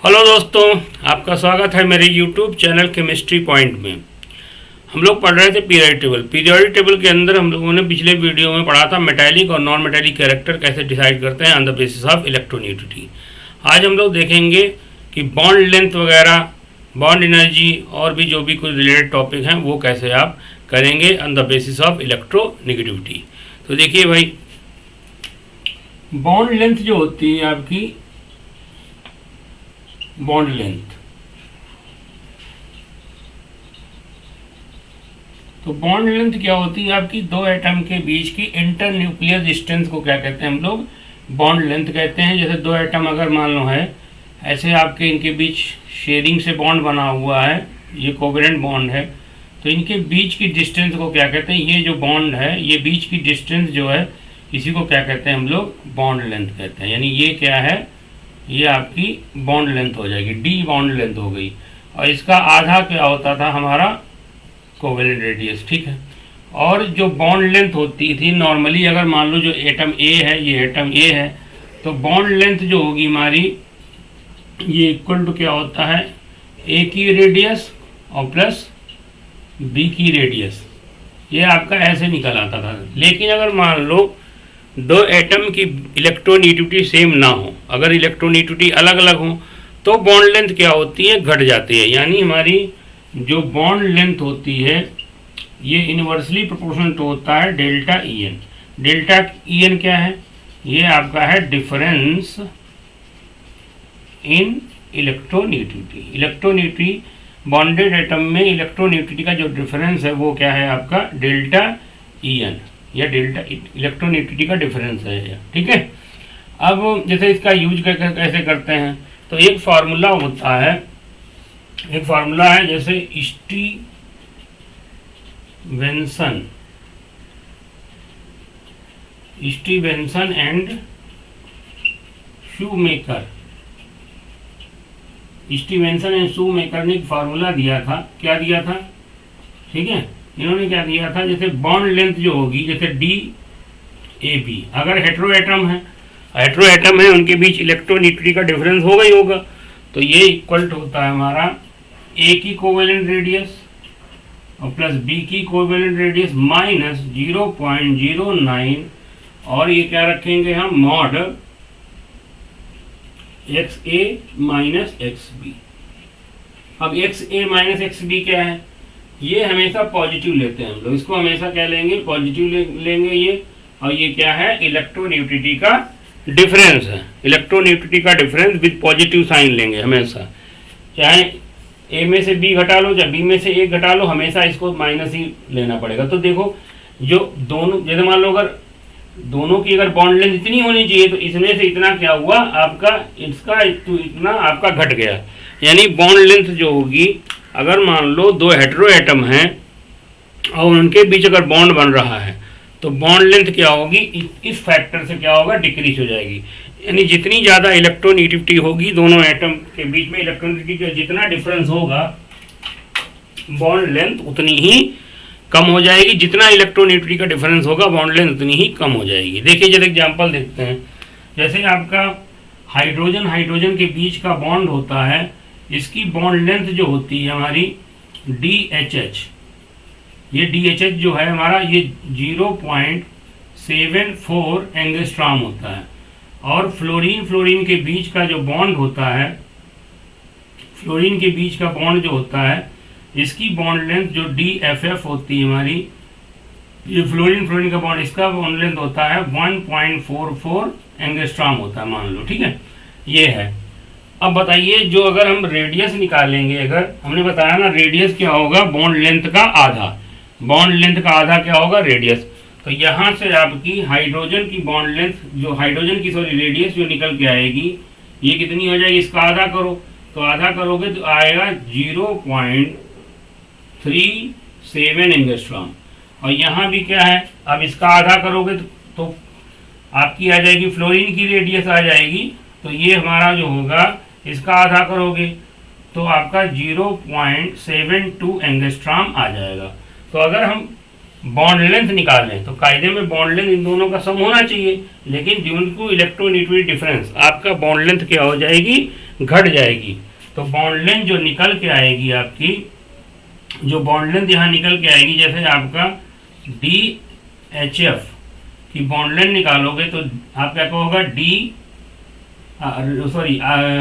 Hello दोस्तों, आपका स्वागत है मेरे यूट्यूब चैनल केमिस्ट्री पॉइंट में। हम लोग पढ़ रहे थे पीरियोडिक टेबल। पीरियोडिक टेबल के अंदर हम लोगों ने पिछले वीडियो में पढ़ा था मेटालिक और नॉन मेटालिक कैरेक्टर कैसे डिसाइड करते हैं on the basis of electronegativity. आज हम लोग देखेंगे कि बॉन्ड लेंथ वगैरह, बॉन्ड एनर्जी और भी जो भी कुछ रिलेटेड टॉपिक हैं वो कैसे आप करेंगे on the basis of electronegativity. तो देखिए भाई, बॉन्ड लेंथ जो होती है आपकी, बॉन्ड लेंथ, तो बॉन्ड लेंथ क्या होती है आपकी, दो एटम के बीच की इंटर न्यूक्लियर डिस्टेंस को क्या कहते हैं हम लोग, बॉन्ड लेंथ कहते हैं। जैसे दो एटम अगर मान लो है ऐसे, आपके इनके बीच शेयरिंग से बॉन्ड बना हुआ है, ये कोवेलेंट बॉन्ड है, तो इनके बीच की डिस्टेंस को क्या कहते हैं, ये जो बॉन्ड है ये बीच की डिस्टेंस जो है इसी को क्या कहते हैं हम लोग, बॉन्ड लेंथ कहते हैं। यानी ये क्या है, ये आपकी बॉन्ड लेंथ हो जाएगी, डी बॉन्ड लेंथ हो गई। और इसका आधा क्या होता था हमारा, कोवेलेंट रेडियस, ठीक है। और जो बॉन्ड लेंथ होती थी नॉर्मली, अगर मान लो जो एटम ए है, ये एटम ए है, तो बॉन्ड लेंथ जो होगी हमारी, ये इक्वल टू क्या होता है, ए की रेडियस और प्लस बी की रेडियस। ये आपका ऐसे निकल आता था। लेकिन अगर मान लो दो एटम की इलेक्ट्रोनेगेटिविटी सेम ना हो, अगर इलेक्ट्रोनेगेटिविटी अलग अलग हो, तो बॉन्ड लेंथ क्या होती है, घट जाती है। यानी हमारी जो बॉन्ड लेंथ होती है ये इनवर्सली प्रोपोर्शनल टू होता है delta E N. Delta E N क्या है, ये आपका है difference in electronegativity. Electronegativity, bonded atom में इलेक्ट्रोनेगेटिविटी का जो डिफरेंस है वो क्या है आपका, डेल्टा ई एन, या डेल्टा इलेक्ट्रोनेगेटिविटी का डिफरेंस है, ठीक है। अब जैसे इसका यूज कैसे करते हैं, तो एक फार्मूला होता है, एक फार्मूला है जैसे Stevenson and shoemaker. Stevenson and shoemaker ने एक फार्मूला दिया था, क्या दिया था, ठीक है। इन्होंने क्या दिया था, जैसे बॉन्ड लेंथ जो होगी, जैसे डी ए बी, अगर हेटेरो एटम है उनके बीच इलेक्ट्रोनेगेटिविटी का डिफरेंस होगा ही होगा, तो ये इक्वल होता है हमारा ए की कोवेलेंट रेडियस और प्लस बी की कोवेलेंट रेडियस माइनस 0.09, और ये क्या रखेंगे हम, मॉड एक्स ए माइनस एक्स बी। अब एक्स ए माइनस एक्स बी क्या है, ये हमेशा पॉजिटिव लेते हैं हम लोग, इसको हमेशा क्या लेंगे, पॉजिटिव लेंगे ये। और ये क्या है, इलेक्ट्रोनेगेटिविटी का डिफरेंस है, इलेक्ट्रोनेगेटिविटी का डिफरेंस विद पॉजिटिव साइन लेंगे हमेशा। चाहे ए में से बी घटा लो, चाहे बी में से ए घटा लो, हमेशा इसको माइनस ही लेना पड़ेगा। तो देखो, जो दोनों, जैसे मान लो अगर दोनों की अगर बॉन्ड लेंथ इतनी होनी चाहिए, तो इसमें से इतना क्या हुआ आपका, इसका इतना आपका घट गया। यानी बॉन्ड लेंथ जो होगी, अगर मान लो दो हेटेरो एटम हैं और उनके बीच अगर बॉन्ड बन रहा है, तो बॉन्ड लेंथ क्या होगी, इस फैक्टर से क्या होगा, डिक्रीज हो जाएगी। यानी जितनी ज़्यादा इलेक्ट्रोनेगेटिविटी होगी दोनों एटम के बीच में, इलेक्ट्रोनेगेटिविटी का जितना डिफरेंस होगा, बॉन्ड लेंथ उतनी ही कम हो जाएगी। जितना इलेक्ट्रोनेगेटिविटी का डिफरेंस होगा, बॉन्ड लेंथ उतनी ही कम हो जाएगी। देखिए जैसे एग्जांपल देखते हैं, जैसे आपका हाइड्रोजन के बीच का बॉन्ड होता है, इसकी बॉन्ड लेंथ जो होती है हमारी DHH, ये DHH जो है हमारा, ये 0.74 एंगस्ट्रॉम होता है। और फ्लोरीन के बीच का जो बॉन्ड होता है, फ्लोरीन के बीच का बॉन्ड जो होता है, इसकी बॉन्ड लेंथ जो DFF होती है हमारी, ये फ्लोरीन का बॉन्ड, इसका बॉन्ड लेंथ होता है 1.44 एंगस्ट्रॉम होता है, मान लो, ठीक है, ये है। अब बताइए, जो अगर हम रेडियस निकालेंगे, अगर हमने बताया ना रेडियस क्या होगा, बॉन्ड लेंथ का आधा, बॉन्ड लेंथ का आधा क्या होगा, रेडियस। तो यहाँ से आपकी हाइड्रोजन की बॉन्ड लेंथ, जो हाइड्रोजन की रेडियस जो निकल के आएगी, ये कितनी हो जाएगी, इसका आधा करो, तो आधा करोगे तो आएगा 0.37 एंगस्ट्रॉम। और यहाँ भी क्या है, अब इसका आधा करोगे तो आपकी आ जाएगी, फ्लोरीन की रेडियस आ जाएगी, तो ये हमारा जो होगा, इसका आधा करोगे तो आपका 0.72 एंगस्ट्रॉम आ जाएगा। तो अगर हम बॉन्ड लेंथ निकालें तो कायदे में बॉन्ड लेंथ इन दोनों का सम होना चाहिए, लेकिन ड्यू टू इलेक्ट्रोनेगेटिविटी डिफरेंस आपका बॉन्ड लेंथ क्या हो जाएगी, घट जाएगी। तो बॉन्ड लेंथ जो निकल के आएगी आपकी, जो बॉन्ड लेंथ यहाँ निकल के आएगी, जैसे आपका DHF की बॉन्ड लेंथ निकालोगे तो आपका क्या होगा,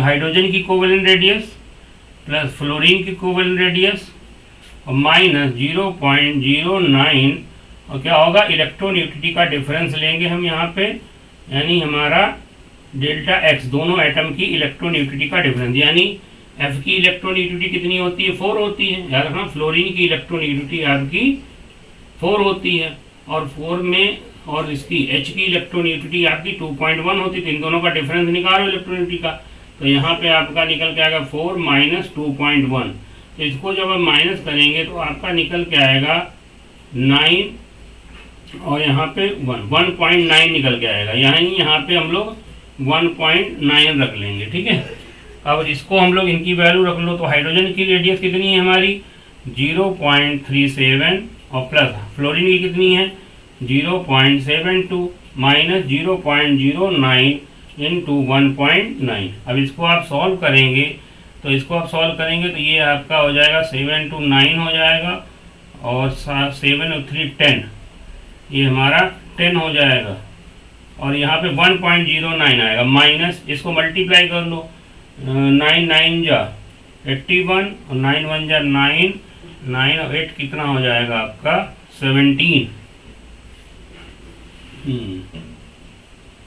हाइड्रोजन की कोवेलेंट रेडियस प्लस फ्लोरीन की कोवेलेंट रेडियस और माइनस 0.09 और क्या होगा, इलेक्ट्रोनेगेटिविटी का डिफरेंस लेंगे हम यहाँ पे, यानी हमारा डेल्टा एक्स, दोनों एटम की इलेक्ट्रोनेगेटिविटी का डिफरेंस, यानी एफ की इलेक्ट्रोनेगेटिविटी कितनी होती है, 4 होती है। याद रखना फ्लोरीन की इलेक्ट्रोनेगेटिविटी आपकी 4 होती है और 4 में, और इसकी एच की इलेक्ट्रोनेगेटिविटी आपकी 2.1 होती है। तो इन दोनों का डिफरेंस निकालो इलेक्ट्रोनेगेटिविटी का, तो यहाँ पे आपका निकल के आएगा 4 माइनस 2.1। तो इसको जब हम माइनस करेंगे तो आपका निकल के आएगा 9 और यहाँ पे 1.9 निकल के आएगा, यानी यहाँ पे हम लोग 1.9 रख लेंगे, ठीक है। अब इसको हम लोग इनकी वैल्यू रख लो, तो हाइड्रोजन की रेडियस कितनी है हमारी 0.37 और प्लस फ्लोरीन की कितनी है 0.72 माइनस 0.09 इंटू 1.9। अब इसको आप सॉल्व करेंगे तो ये आपका हो जाएगा 7 to 9 हो जाएगा और 7 और 3 10, ये हमारा 10 हो जाएगा और यहाँ पे 1.09 आएगा, माइनस इसको मल्टीप्लाई कर लो, 9 9 जा 81 और 9 1 जा 9, 9 और 8 कितना हो जाएगा आपका 17।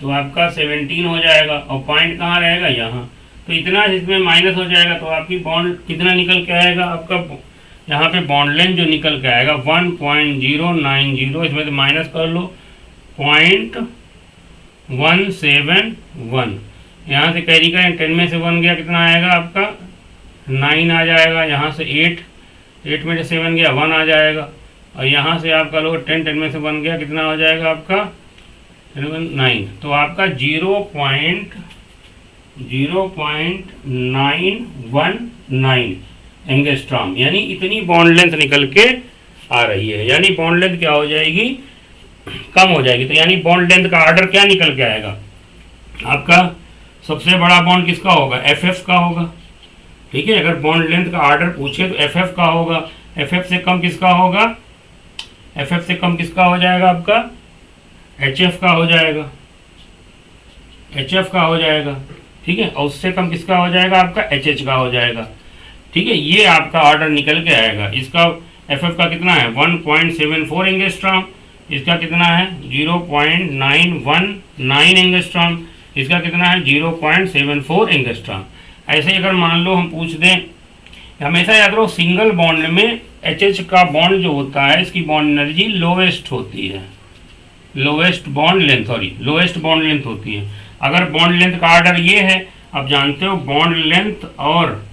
तो आपका 17 हो जाएगा और पॉइंट कहाँ रहेगा, यहाँ। तो इतना इसमें माइनस हो जाएगा तो आपकी बॉन्ड कितना निकल के आएगा आपका, यहाँ पे बॉन्ड लेंथ जो निकल के आएगा 1.090, इसमें तो माइनस कर लो 0.171, यहाँ से कैरी करें 10 में से 1 गया कितना आएगा आपका 9 आ जाएगा, यहाँ से 8 में से 7 गया 1 आ जाएगा और यहाँ से आपका लोग 10 में से 1 गया कितना हो जाएगा आपका 9। तो आपका 0.919 एंगस्ट्रॉम, यानी इतनी बॉन्ड लेंथ निकल के आ रही है, यानी बॉन्ड लेंथ क्या हो जाएगी, कम हो जाएगी। तो यानी बॉन्ड लेंथ का ऑर्डर क्या निकल के आएगा आपका, सबसे बड़ा बॉन्ड किसका होगा, FF का होगा, ठीक है। अगर बॉन्ड लेंथ का ऑर्डर पूछे तो FF का होगा, FF से कम किसका होगा, FF से कम किसका हो जाएगा आपका HF का हो जाएगा, HF का हो जाएगा, ठीक है। और उससे कम किसका हो जाएगा आपका HH का हो जाएगा, ठीक है। ये आपका ऑर्डर निकल के आएगा। इसका FF का कितना है 1.74 एंगस्ट्रॉम, इसका कितना है 0.919 एंगस्ट्रॉम, इसका कितना है 0.74 एंगस्ट्रॉम। ऐसे अगर मान लो हम पूछ दें, हमेशा याद रखो सिंगल बॉन्ड में HH का बॉन्ड जो होता है इसकी बॉन्ड एनर्जी लोएस्ट होती है, लोएस्ट बॉन्ड लेंथ होती है। अगर बॉन्ड लेंथ का ऑर्डर ये है, अब जानते हो बॉन्ड लेंथ और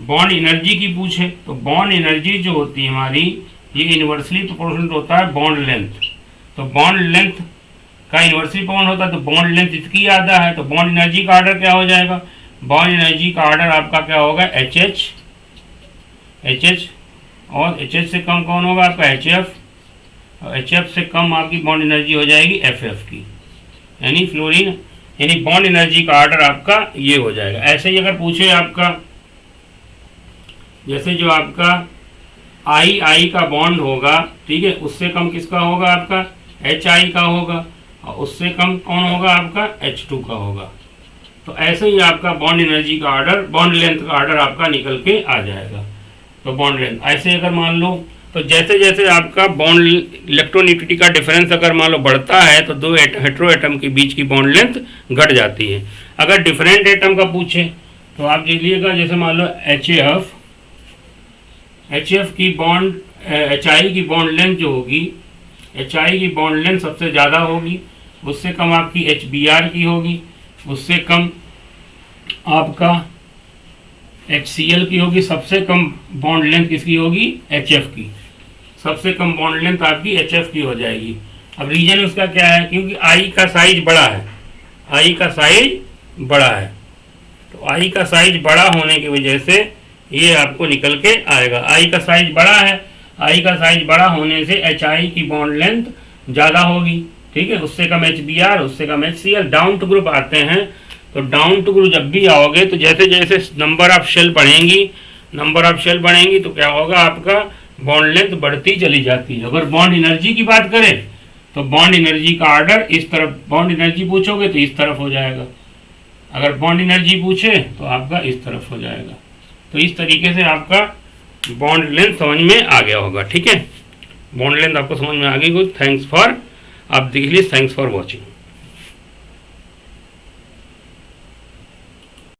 बॉन्ड एनर्जी की पूछे तो बॉन्ड एनर्जी जो होती है हमारी ये इन्वर्सली प्रोपोर्शनल होता है बॉन्ड लेंथ। तो बॉन्ड लेंथ का इन्वर्सली प्रोपोर्शनल होता है तो बॉन्ड लेंथ इसकी ज़्यादा है, तो बॉन्ड एनर्जी का ऑर्डर क्या हो जाएगा, बॉन्ड एनर्जी का ऑर्डर आपका क्या होगा HH, और HH से कम कौन होगा आपका HF, और HF से कम आपकी बॉन्ड एनर्जी हो जाएगी FF की, यानी फ्लोरीन, यानी बॉन्ड एनर्जी का ऑर्डर आपका ये हो जाएगा। ऐसे ही अगर पूछे आपका, जैसे जो आपका I का बॉन्ड होगा, ठीक है, उससे कम किसका होगा आपका HI का होगा और उससे कम कौन होगा आपका H2 का होगा। तो ऐसे ही आपका बॉन्ड एनर्जी का ऑर्डर, बॉन्ड लेंथ का ऑर्डर आपका निकल के आ जाएगा। तो बॉन्ड लेंथ ऐसे अगर मान लो, तो जैसे जैसे आपका बॉन्ड इलेक्ट्रोनेगेटिविटी का डिफरेंस अगर मान लो बढ़ता है तो दो हेटेरो एटम के बीच की बॉन्ड लेंथ घट जाती है। अगर डिफरेंट एटम का पूछे तो आप लिखिएगा, जैसे मान लो HF की बॉन्ड, HI की बॉन्ड लेंथ जो होगी, HI की बॉन्ड लेंथ सबसे ज़्यादा होगी, उससे कम आपकी HBr की होगी, उससे कम आपका HCl की होगी, सबसे कम बॉन्ड लेंथ किसकी होगी HF की, सबसे कम बॉन्ड लेंथ आपकी HF की हो जाएगी। अब रीजन उसका क्या है, क्योंकि I का साइज बड़ा है, I का साइज बड़ा है, तो I का साइज बड़ा होने की वजह से ये आपको निकल के आएगा। I का साइज बड़ा है, आई का साइज बड़ा होने से एच आई की बॉन्ड लेंथ ज़्यादा होगी, ठीक है, उससे कम एच बी आर, उससे कम H C L. Down to group आते हैं तो डाउन टू ग्रुप जब भी आओगे तो जैसे जैसे नंबर ऑफ शेल बढ़ेंगी तो क्या होगा, आपका बॉन्ड लेंथ बढ़ती चली जाती है। अगर बॉन्ड एनर्जी की बात करें तो बॉन्ड एनर्जी का ऑर्डर इस तरफ, बॉन्ड एनर्जी पूछोगे तो इस तरफ हो जाएगा, अगर बॉन्ड एनर्जी पूछे तो आपका इस तरफ हो जाएगा। तो इस तरीके से आपका बॉन्ड लेंथ समझ में आ गया होगा, ठीक है। बॉन्ड लेंथ आपको समझ में आ गई। गुड, थैंक्स फॉर, आप देख लीजिए, थैंक्स फॉर वॉचिंग।